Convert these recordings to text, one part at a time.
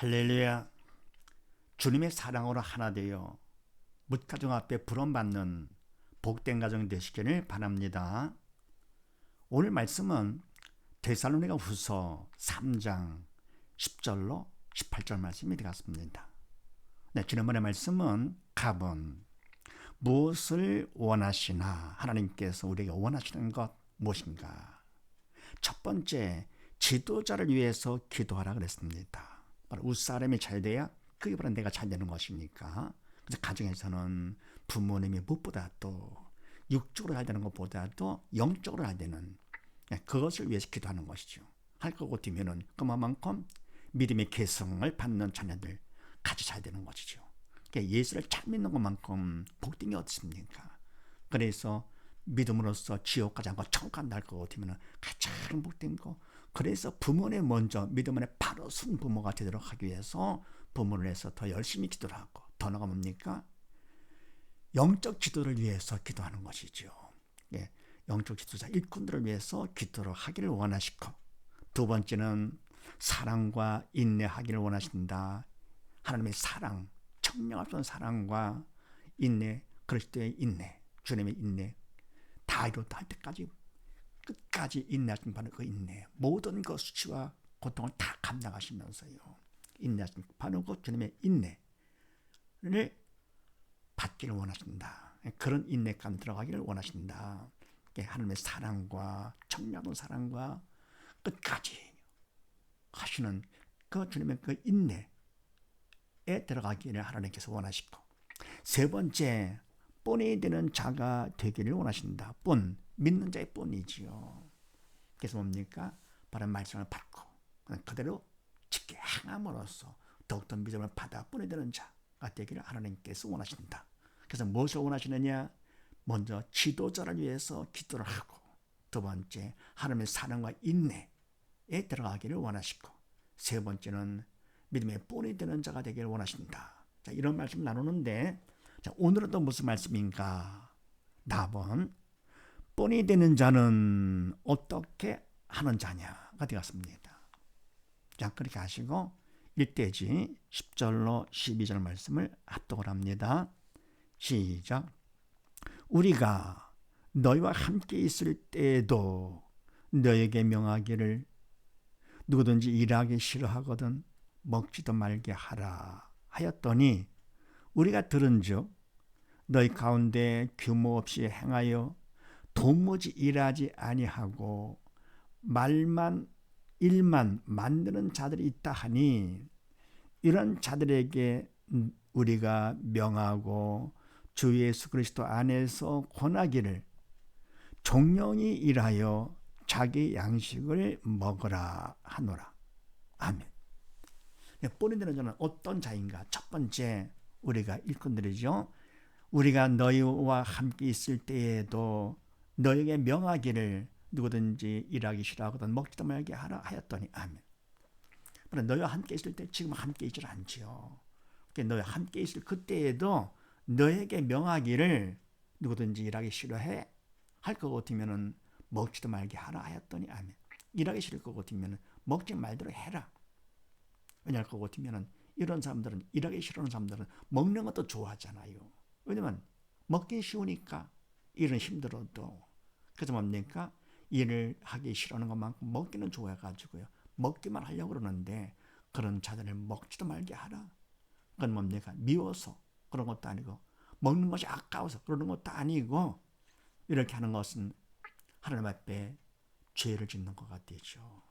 할렐루야. 주님의 사랑으로 하나 되어 뭇가정 앞에 부름받는 복된 가정 되시기를 바랍니다. 오늘 말씀은 데살로니가 후서 3장 10절로 18절 말씀이 되겠습니다. 지난번의 말씀은 갑은 무엇을 원하시나, 하나님께서 우리에게 원하시는 것 무엇인가. 첫 번째, 지도자를 위해서 기도하라 그랬습니다. 바로 웃사람이 잘 돼야 그게 바로 내가 잘 되는 것이니까. 그래서 가정에서는 부모님이 무엇보다도 육적으로 잘 되는 것보다도 영적으로 잘 되는 그것을 위해서 기도하는 것이죠. 할 것 같으면은 그만큼 믿음의 개성을 받는 자녀들 같이 잘 되는 것이죠. 그러니까 예수를 잘 믿는 것만큼 복된 게 어떻습니까? 그래서 믿음으로써 지옥 가지 않고 천국 간다 할 것 같으면 가장 복된 거. 그래서 부모님 먼저 믿음 안에 바로 쓴 부모가 되도록 하기 위해서 부모를 해서 더 열심히 기도를 하고, 더 나아가 뭡니까? 영적 지도를 위해서 기도하는 것이죠. 영적 지도자 일꾼들을 위해서 기도를 하기를 원하시고, 두 번째는 사랑과 인내하기를 원하신다. 하나님의 사랑, 청량하던 사랑과 인내, 그리스도의 인내, 주님의 인내, 다 이루었다 할 때까지 끝까지 인내하신 바로 그 인내, 모든 그 수치와 고통을 다 감당하시면서요, 인내하신 바로 그 주님의 인내를 받기를 원하신다. 그런 인내감 들어가기를 원하신다. 하나님의 사랑과 청량한 사랑과 끝까지 하시는 그 주님의 그 인내에 들어가기를 하나님께서 원하시고, 세 번째, 본이 되는 자가 되기를 원하신다. 본, 믿는 자의 본이지요. 그래서 뭡니까? 바로 말씀을 받고 그대로 지켜 행함으로써 더욱더 믿음을 받아 본이 되는 자가 되기를 하나님께서 원하신다. 그래서 무엇을 원하시느냐? 먼저 지도자를 위해서 기도를 하고, 두 번째 하나님의 사랑과 인내에 들어가기를 원하시고, 세 번째는 믿음의 본이 되는 자가 되기를 원하신다. 자, 이런 말씀 나누는데, 자, 오늘은 또 무슨 말씀인가? 답은 본이 되는 자는 어떻게 하는 자냐가 되었습니다. 자, 그렇게 하시고 1대지 10절로 12절 말씀을 합독을 합니다. 시작. 우리가 너희와 함께 있을 때에도 너에게 명하기를 누구든지 일하기 싫어하거든 먹지도 말게 하라 하였더니, 우리가 들은즉 너희 가운데 규모 없이 행하여 도무지 일하지 아니하고 일만 만드는 자들이 있다 하니, 이런 자들에게 우리가 명하고 주 예수 그리스도 안에서 권하기를 종용이 일하여 자기 양식을 먹으라 하노라. 아멘. 본이 되는 자는 어떤 자인가? 첫 번째, 우리가 일꾼들이죠. 우리가 너희와 함께 있을 때에도 너에게 명하기를 누구든지 일하기 싫어하거든 먹지도 말게 하라 하였더니, 아멘. 너희와 함께 있을 때 지금 함께 있질 않지요. 너희와 함께 있을 그때에도 너에게 명하기를 누구든지 일하기 싫어해 할 것 같으면 먹지도 말게 하라 하였더니, 아멘. 일하기 싫을 것 같으면 먹지 말도록 해라. 왜냐할 것 같으면 이런 사람들은, 일하기 싫어하는 사람들은 먹는 것도 좋아하잖아요. 왜냐면 먹기 쉬우니까. 일은 힘들어도. 그래서 뭡니까? 일을 하기 싫어하는 것만큼 먹기는 좋아해가지고요, 먹기만 하려고 그러는데, 그런 자들을 먹지도 말게 하라. 그건 뭡니까? 미워서 그런 것도 아니고, 먹는 것이 아까워서 그러는 것도 아니고, 이렇게 하는 것은 하나님 앞에 죄를 짓는 것 같죠.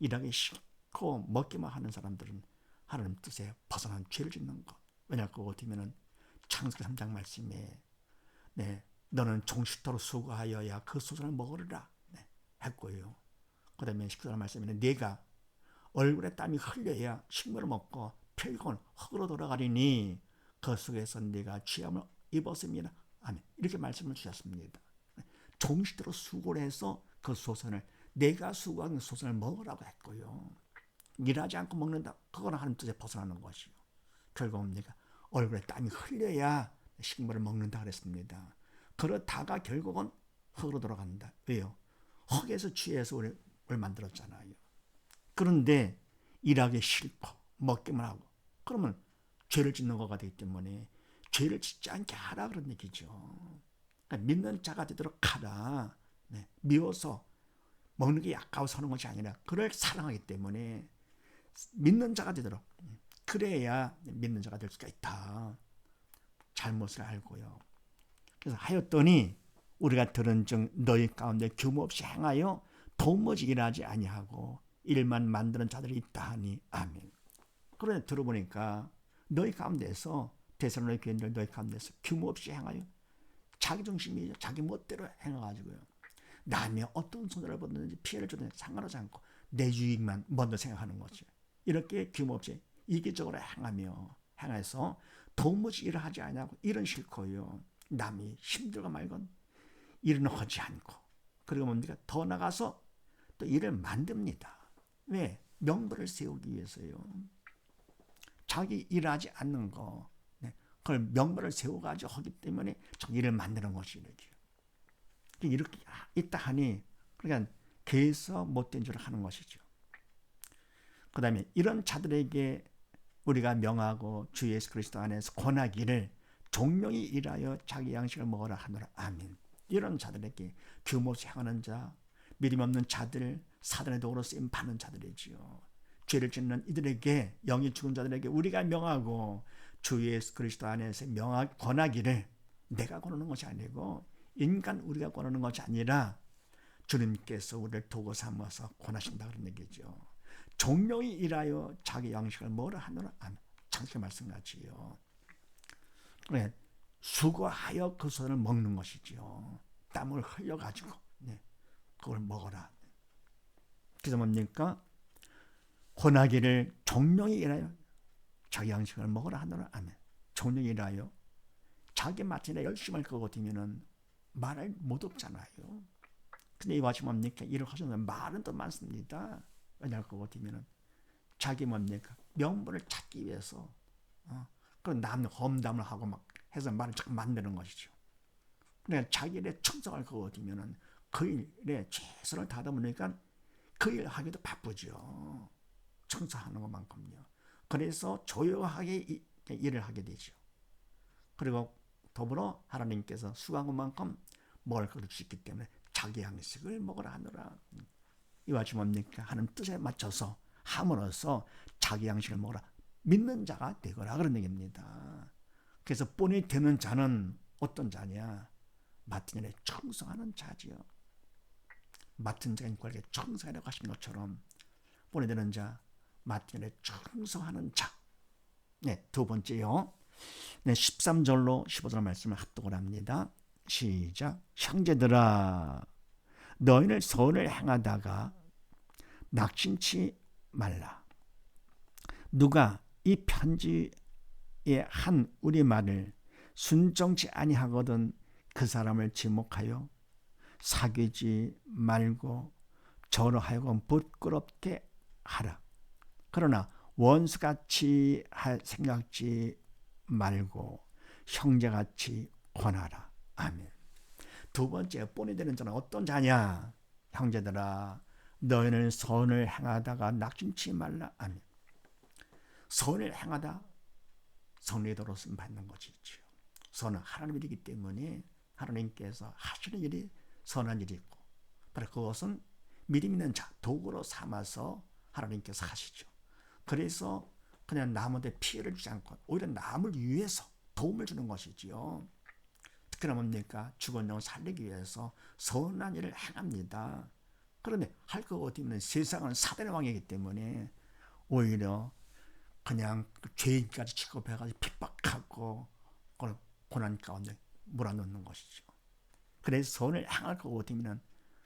일하기 싫고 먹기만 하는 사람들은 하나님 뜻에 벗어난 죄를 짓는 것. 왜냐할 것 같으면 창세기 3장 말씀에 너는 종식토로 수고하여야 그 소선을 먹으리라 했고요. 그 다음에 19절 말씀에는 네가 얼굴에 땀이 흘려야 식물을 먹고 펼건 흙으로 돌아가리니 그 속에서 네가 취함을 입었습니다. 아멘. 이렇게 말씀을 주셨습니다. 종식토로 수고를 해서 그 소선을, 내가 수고한 소선을 먹으라고 했고요. 일하지 않고 먹는다, 그건 하나님 뜻에 벗어나는 것이요. 결국 뭡니까? 얼굴에 땀이 흘려야 식물을 먹는다 그랬습니다. 그러다가 결국은 흙으로 돌아간다. 왜요? 흙에서 취해서 우리를 만들었잖아요. 그런데 일하기 싫고 먹기만 하고, 그러면 죄를 짓는 거가 되기 때문에 죄를 짓지 않게 하라 그런 얘기죠. 그러니까 믿는 자가 되도록 하라. 네, 미워서 먹는 게 아까워서 하는 것이 아니라 그를 사랑하기 때문에 믿는 자가 되도록, 그래야 믿는 자가 될 수가 있다. 잘못을 알고요. 그래서 하였더니 우리가 들은 즉 너희 가운데 규모 없이 행하여 도무지 일하지 아니하고 일만 만드는 자들이 있다 하니 아멘. 그런데 들어보니까 너희 가운데서, 데살로니가 교인들 너희 가운데서 규모 없이 행하여 자기 중심이죠. 자기 멋대로 행해가지고요, 남이 어떤 손해를 받는지 피해를 주든지 상관하지 않고 내 유익만 먼저 생각하는 거죠. 이렇게 규모 없이 이기적으로 행해서 도무지 일을 하지 않냐고, 일은 싫고요, 남이 힘들고 말건 일은 하지 않고, 그리고 뭡니까? 더 나가서 또 일을 만듭니다. 왜? 명분을 세우기 위해서요. 자기 일하지 않는 거, 그걸 명분을 세워가지고 하기 때문에 자기 일을 만드는 것이 이렇게 있다 하니, 그러니까 개에서 못된 줄을 하는 것이죠. 그 다음에 이런 자들에게 우리가 명하고 주 예수 그리스도 안에서 권하기를 종명이 일하여 자기 양식을 먹으라 하노라. 아멘. 이런 자들에게 규모없이 행하는 자, 믿음 없는 자들, 사단의 도구로 쓰임 받는 자들이지요. 죄를 짓는 이들에게, 영이 죽은 자들에게 우리가 명하고 주 예수 그리스도 안에서 권하기를, 내가 권하는 것이 아니고 인간 우리가 권하는 것이 아니라 주님께서 우리를 도구 삼아서 권하신다 그런 얘기죠. 종명이 일하여 자기 양식을 먹으라 하노라. 아멘. 창세기 말씀 같지요. 네, 수고하여 그 손을 먹는 것이지요. 땀을 흘려가지고 그걸 먹어라. 그래서 뭡니까? 권하기를 종명이 일하여 자기 양식을 먹으라 하노라. 아멘. 종명이 일하여 자기 마침에 열심을 거거든요 말을 못 없잖아요. 근데 이 와시 뭡니까? 일을 하시는 말은 더 많습니다. 왜냐할 거거든요 자기 뭡니까? 명분을 찾기 위해서 그런 남 험담을 하고 막 해서 말을 자꾸 만드는 것이죠. 그러니까 자기 일에 충성할 거거든요 그 일에 최선을 다하다 보니까 그 일 하기도 바쁘죠. 청소하는 것만큼요. 그래서 조용하게 일을 하게 되죠. 그리고 더불어 하나님께서 수고한 것만큼 먹을 것을 주셨기 때문에 자기 양식을 먹으라 하노라. 이와 같이 뭡니까? 하나님 뜻에 맞춰서 함으로써 자기 양식을 먹으라. 믿는 자가 되거라 그런 얘기입니다. 그래서 본이 되는 자는 어떤 자냐? 맡은 일에 충성하는 자지요. 맡은 자가 인과에게 충성하라고 하신 것처럼 본이 되는 자, 맡은 일에 충성하는 자. 네, 두 번째요. 13절로 15절 말씀을 합독을 합니다. 시작. 형제들아, 너희는 선을 행하다가 낙심치 말라. 누가 이 편지에 한 우리 말을 순종치 아니하거든 그 사람을 지목하여 사귀지 말고 저로 하여금 부끄럽게 하라. 그러나 원수같이 생각지 말고 형제같이 권하라. 아멘. 두 번째 본이 되는 자는 어떤 자냐? 형제들아, 너희는 선을 행하다가 낙심치 말라. 아멘. 선을 행하다 선리도로 쓰임 받는 것이지요. 선은 하나님 일이기 때문에 하나님께서 하시는 일이 선한 일이 있고, 바로 그것은 믿음 있는 자, 도구로 삼아서 하나님께서 하시죠. 그래서 그냥 남한테 피해를 주지 않고 오히려 남을 위해서 도움을 주는 것이지요. 특히나 뭡니까? 죽은 영을 살리기 위해서 선한 일을 행합니다. 그런데 할 것 같으면 세상은 사단의 왕이기 때문에 오히려 그냥 죄인까지 취급해가지고 핍박하고 고난 가운데 몰아넣는 것이죠. 그래서 선을 행할 것 같으면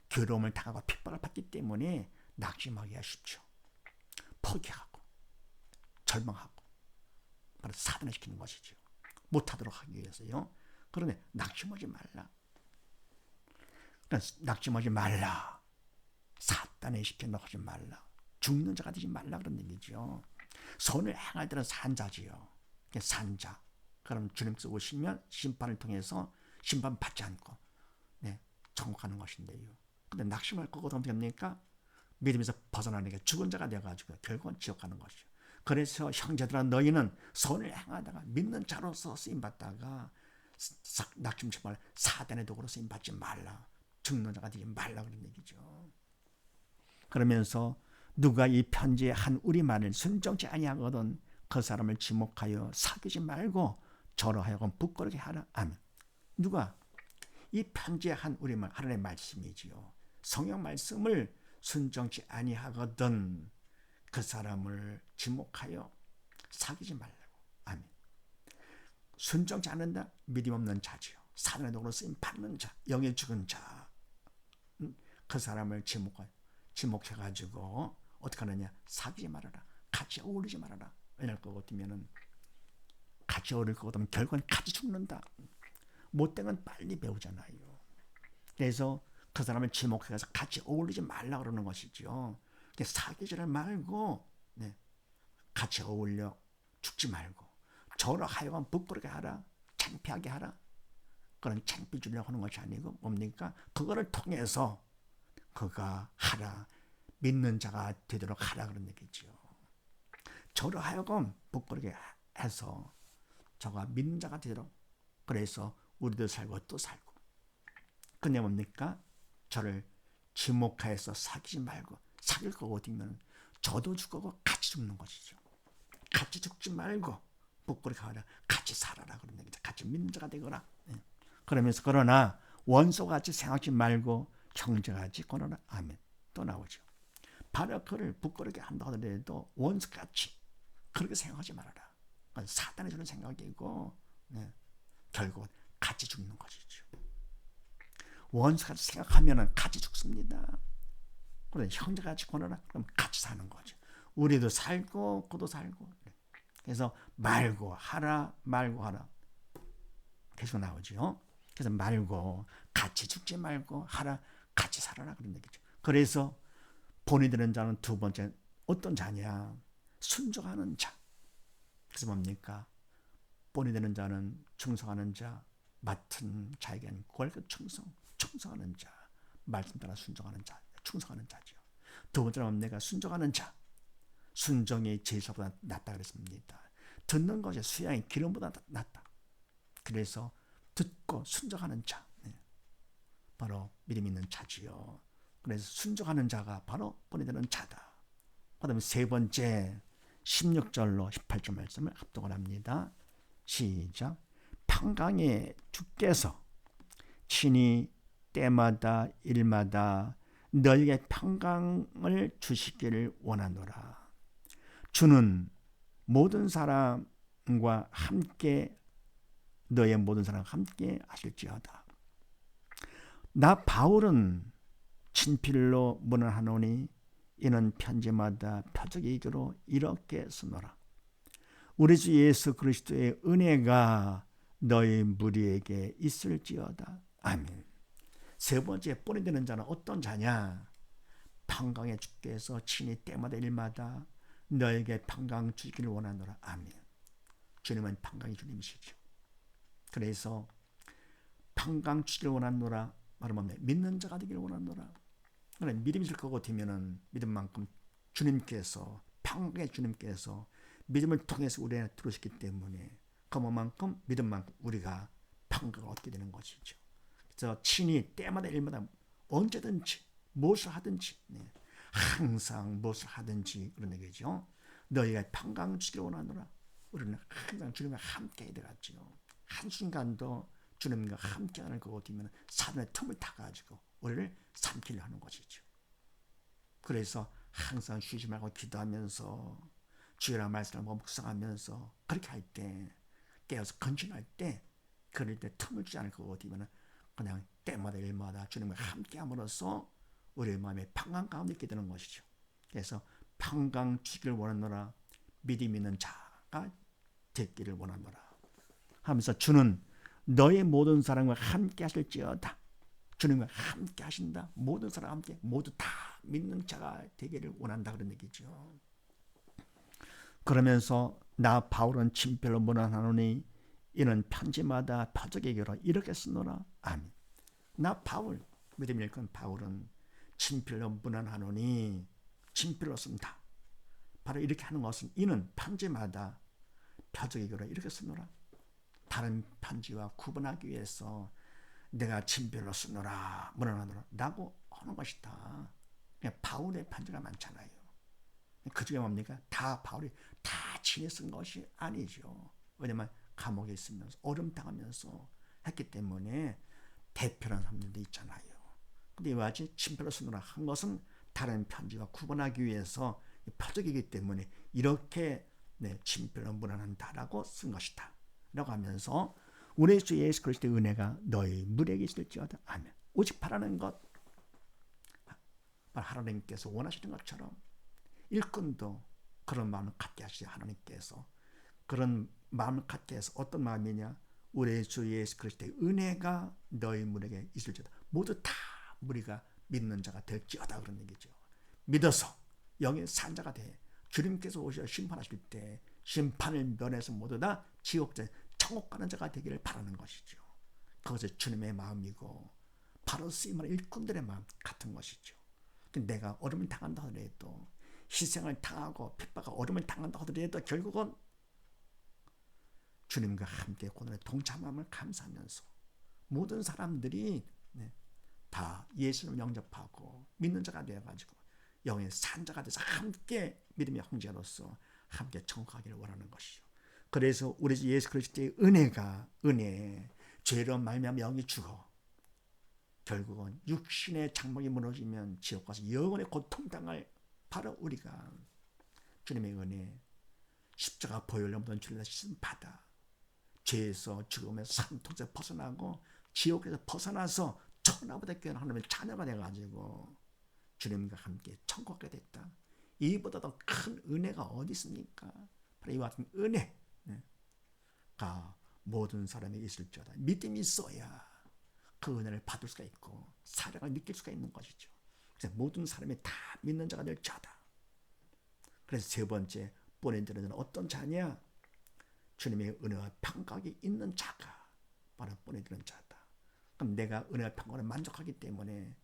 괴로움을 당하고 핍박을 받기 때문에 낙심하기가 쉽죠. 포기하고 절망하고 바로 사단을 시키는 것이죠. 못하도록 하기 위해서요. 그런데 낙심하지 말라. 그러니까 낙심하지 말라. 사단에 시켜놓고 하지 말라. 죽는 자가 되지 말라 그런 얘기죠. 선을 행할 때는 산자지요. 산자. 그럼 주님께서 오시면 심판을 통해서 심판받지 않고 천국하는 것인데요. 근데 낙심할 거고 어떻게 됩니까? 믿음에서 벗어나는 게 죽은 자가 되어가지고 결국은 지옥 가는 것이죠. 그래서 형제들아 너희는 선을 행하다가 믿는 자로서 쓰임받다가 낙심치 말라. 사단의 도구로 쓰임받지 말라. 죽는 자가 되지 말라 그런 얘기죠. 그러면서 누가 이 편지의 한 우리말을 순종치 아니하거든 그 사람을 지목하여 사귀지 말고 저로 하여금 부끄럽게 하라. 아멘. 누가 이 편지의 한 우리말 하나님의 말씀이지요. 성경 말씀을 순종치 아니하거든 그 사람을 지목하여 사귀지 말라고. 아멘. 순종치 않는다. 믿음 없는 자지요. 사단의 도구로 쓰임 받는 자, 영에 죽은 자. 그 사람을 지목해가지고 어떻게 하느냐? 사귀지 말아라. 같이 어울리지 말아라. 왜냐할 것 같으면은 같이 어울릴 것 같으면 결국은 같이 죽는다. 못된 건 빨리 배우잖아요. 그래서 그 사람을 지목해서 같이 어울리지 말라 그러는 것이죠. 사귀지를 말고 같이 어울려 죽지 말고 저로 하여금 부끄럽게 하라. 창피하게 하라. 그런 창피 주려고 하는 것이 아니고 뭡니까? 그거를 통해서 그가 하라. 믿는 자가 되도록 하라 그런 얘기죠. 저로 하여금 부끄럽게 해서 저가 믿는 자가 되도록 그래서 우리도 살고 또 살고 근데 뭡니까? 저를 지목하여서 사귀지 말고 사귈 거고 되면 저도 죽고 같이 죽는 것이죠. 같이 죽지 말고 부끄럽게 하라. 같이 살아라 그런 얘기죠. 같이 믿는 자가 되거라. 그러면서 그러나 원수같이 생각하지 말고 형제같이 권하라. 아멘. 또 나오죠. 바로 그를 부끄럽게 한다 하더라도 원수같이 그렇게 생각하지 말아라. 사단이 주는 생각이고 결국 같이 죽는 것이죠. 원수같이 생각하면 같이 죽습니다. 그래 형제같이 권하라. 그럼 같이 사는 거죠. 우리도 살고 그도 살고. 그래서 말고 하라 말고 하라 계속 나오죠. 그래서 말고 같이 죽지 말고 하라 같이 살아라 그런 얘기죠. 그래서 본이 되는 자는 두 번째 어떤 자냐? 순종하는 자. 그래서 뭡니까? 본이 되는 자는 충성하는 자, 맡은 자에게는 월급 충성하는 자, 말씀 따라 순종하는 자, 충성하는 자죠. 두 번째는 뭡니까? 순종하는 자. 순종이 제사보다 낫다 그랬습니다. 듣는 것이 수양이 기름보다 낫다. 그래서 듣고 순종하는 자, 바로 믿음 있는 자지요. 그래서 순종하는 자가 바로 본이 되는 자다. 그 다음에 세 번째 16절로 18절 말씀을 합독을 합니다. 시작. 평강의 주께서 친히 때마다 일마다 너에게 평강을 주시기를 원하노라. 주는 모든 사람과 함께 너의 모든 사람과 함께 하실지어다. 나 바울은 친필로 문안하노니 이는 편지마다 표적이기로 이렇게 쓰노라. 우리 주 예수 그리스도의 은혜가 너희 무리에게 있을지어다. 아멘. 세 번째 본이 되는 자는 어떤 자냐? 평강의 주께서 친히 때마다 일마다 너에게 평강 주기를 원하노라. 아멘. 주님은 평강의 주님이시죠. 그래서 평강 주기를 원하노라. 말하면 믿는 자가 되기를 원하노라. 믿음이 있을 거고 되면은 믿음만큼 주님께서 평강의 주님께서 믿음을 통해서 우리 안에 들어오셨기 때문에 그만큼 믿음만큼 우리가 평강을 얻게 되는 것이죠. 그래서 친히 때마다 일마다 언제든지 무엇을 하든지 항상 무엇을 하든지 그런 얘기죠. 너희가 평강 주기를 원하노라. 우리는 항상 주님과 함께 되었지요. 한순간도 주님과 함께 하는 거고 되면 사단의 틈을 타가지고 우리를 삼키려 하는 것이죠. 그래서 항상 쉬지 말고 기도하면서 주의 말씀을 묵상하면서 그렇게 할 때 깨어서 건진할 때 그럴 때 틈을 주지 않을 거고 되면 그냥 때마다 일마다 주님과 함께 함으로써 우리의 마음에 평강 가운데 있게 되는 것이죠. 그래서 평강 주기를 원하노라. 믿음 있는 자가 되기를 원하노라 하면서 주는 너의 모든 사람과 함께 하실지어다. 주님과 함께 하신다. 모든 사람 함께 모두 다 믿는 자가 되기를 원한다 그런 얘기죠. 그러면서 나 바울은 친필로 문안하노니 이는 편지마다 표적이기로 이렇게 쓰노라. 아멘. 나 바울 믿음 읽은 바울은 친필로 문안하노니 친필로 쓴다. 바로 이렇게 하는 것은 이는 편지마다 표적의 교를 이렇게 쓰노라. 다른 편지와 구분하기 위해서 내가 친별로 쓰노라 문안하노라 라고 하는 것이다. 바울의 편지가 많잖아요. 그중에 뭡니까? 다 바울이 다 친히 쓴 것이 아니죠. 왜냐면 감옥에 있으면서 얼음당하면서 했기 때문에 대표라는 사람들도 있잖아요. 근데 이와 같이 친별로 쓰노라 한 것은 다른 편지와 구분하기 위해서 표적이기 때문에 이렇게 친별로 문안한다라고 쓴 것이다 라고 하면서 우리 주 예수 그리스도의 은혜가 너희 물에게 있을지어다. 아멘. 오직 바라는 것 하나님께서 원하시는 것처럼 일꾼도 그런 마음을 갖게 하시죠. 하나님께서 그런 마음을 갖게 해서 어떤 마음이냐, 우리 주 예수 그리스도의 은혜가 너희 물에게 있을지어다. 모두 다 우리가 믿는 자가 될지어다 그런 얘기죠. 믿어서 영의 산자가 돼 주님께서 오셔 심판하실 때 심판을 면해서 모두 다 지옥자 천국 가는 자가 되기를 바라는 것이죠. 그것이 주님의 마음이고 바로 쓰임을 일꾼들의 마음 같은 것이죠. 내가 어려움을 당한다 하더라도 희생을 당하고 핍박과 어려움을 당한다 하더라도 결국은 주님과 함께 고난에 동참함을 감사하면서 모든 사람들이 다 예수를 영접하고 믿는 자가 되어가지고 영의 산자가 돼서 함께 믿음의 형제로서 함께 천국하기를 원하는 것이죠. 그래서 우리 주 예수 그리스도의 은혜가 죄로 말미암아 영이 죽어 결국은 육신의 장막이 무너지면 지옥 가서 영원의 고통당할 바로 우리가 주님의 은혜 십자가 보혈로 모든 죄를 씻음 받아 죄에서 죽음에서 산통에서 벗어나고 지옥에서 벗어나서 천하보다 귀한 하나님의 자녀가 되어가지고 주님과 함께 천국 가게 됐다. 이보다 더 큰 은혜가 어디 있습니까? 바로 이와 같은 은혜가 모든 사람에게 있을지어다. 믿음이 있어야 그 은혜를 받을 수가 있고 사랑을 느낄 수가 있는 것이죠. 그래서 모든 사람이 다 믿는 자가 될지어다. 그래서 세 번째 보내드리는 자는 어떤 자냐? 주님의 은혜와 평강이 있는 자가 바로 보내드리는 자다. 그럼 내가 은혜와 평강을 만족하기 때문에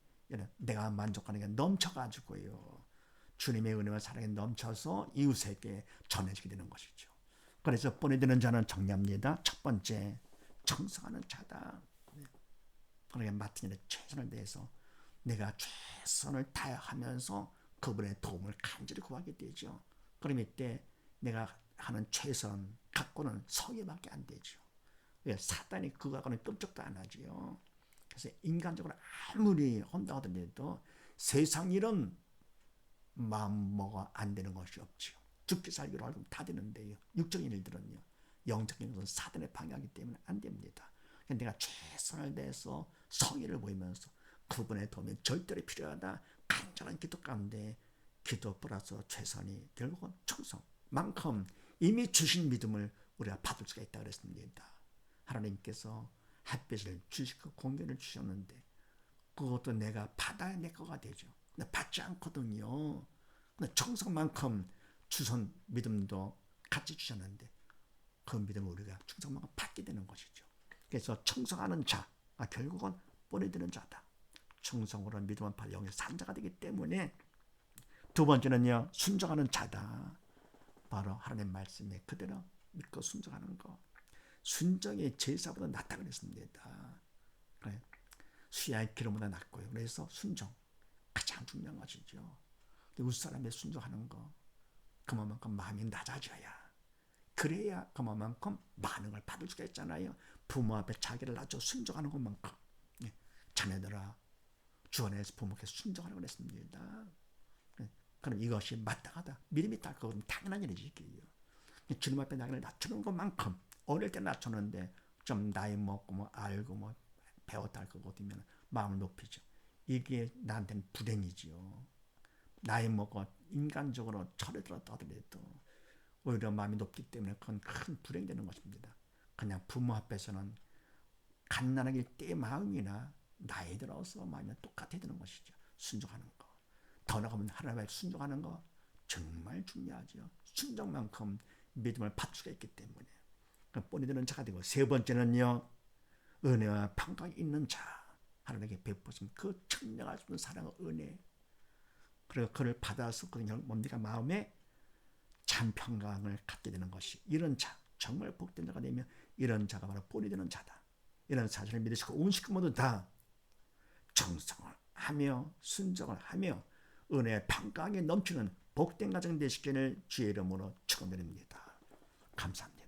내가 만족하는 게 넘쳐가지고요. 주님의 은혜와 사랑이 넘쳐서 이웃에게 전해지게 되는 것이죠. 그래서 보내드리는 자는 정리합니다. 첫 번째, 청성하는 자다. 그러니까 맡은 일에 최선을 다해서 내가 최선을 다하면서 그분의 도움을 간절히 구하게 되죠. 그럼 이때 내가 하는 최선 갖고는 성의밖에 안 되죠. 왜? 사단이 그거 갖고는 끔찍도 안 하지요. 그래서 인간적으로 아무리 한다 하더라도 세상 일은 마음먹어 안 되는 것이 없지요. 죽기 살기로 알고 다 되는데요. 육적인 일들은요. 영적인 것은 사단의 방해하기 때문에 안 됩니다. 내가 최선을 다해서 성의를 보이면서 그분의 도움이 절대로 필요하다. 간절한 기도 가운데 기도 플러스 최선이 결국은 충성만큼 이미 주신 믿음을 우리가 받을 수가 있다 그랬습니다. 하나님께서 햇빛을 주시고 공기를 주셨는데 그것도 내가 받아야 내 거가 되죠. 근데 받지 않거든요. 근데 충성만큼 주선 믿음도 같이 주셨는데 그 믿음을 우리가 충성만큼 받게 되는 것이죠. 그래서 충성하는 자가 결국은 보내드리는 자다. 충성으로 믿음을 받아 영의 산자가 되기 때문에 두 번째는요, 순종하는 자다. 바로 하나님 말씀에 그대로 믿고 순종하는 것. 순종이 제사보다 낫다 그랬습니다. 그래. 수야의 기름보다 낫고요. 그래서 순종 가장 중요한 것이죠. 윗사람에 순종하는 거 그만큼 마음이 낮아져야 그래야 그만큼 많은 걸 받을 수가 있잖아요. 부모 앞에 자기를 낮춰 순종하는 것만큼 자녀들아 주 안에서 부모께 순종하라고 그랬습니다. 그럼 이것이 마땅하다. 믿음이 있다. 그건 당연한 일이지. 주님 앞에 나를 낮추는 것만큼 어릴 때 낮췄는데 좀 나이 먹고 뭐 알고 뭐 배웠다 할 것 같으면 마음을 높이죠. 이게 나한테는 불행이지요. 나이 먹고 인간적으로 철이 들었다 하더라도 오히려 마음이 높기 때문에 그건 큰 불행되는 것입니다. 그냥 부모 앞에서는 갓난아기 때 마음이나 나이 들어서 마음이 똑같아야 되는 것이죠. 순종하는 거. 더 나가면 하나님의 순종하는 거 정말 중요하죠. 순종만큼 믿음을 받을 수가 있기 때문에 뻔히드는 자가 되고 세 번째는요. 은혜와 평강이 있는 자. 하나님께 베푸신 그 청량할 수 없는 사랑의 은혜. 그리고 그를 받아서 그냥 뭡니까 마음에 참 평강을 갖게 되는 것이, 이런 자, 정말 복된 자가 되면 이런 자가 바로 본이 되는 자다. 이런 사실을 믿으시고 온식구 모두 다 정성을 하며 순종을 하며 은혜의 평강에 넘치는 복된 가정 되시기를 주의 이름으로 축원드립니다. 감사합니다.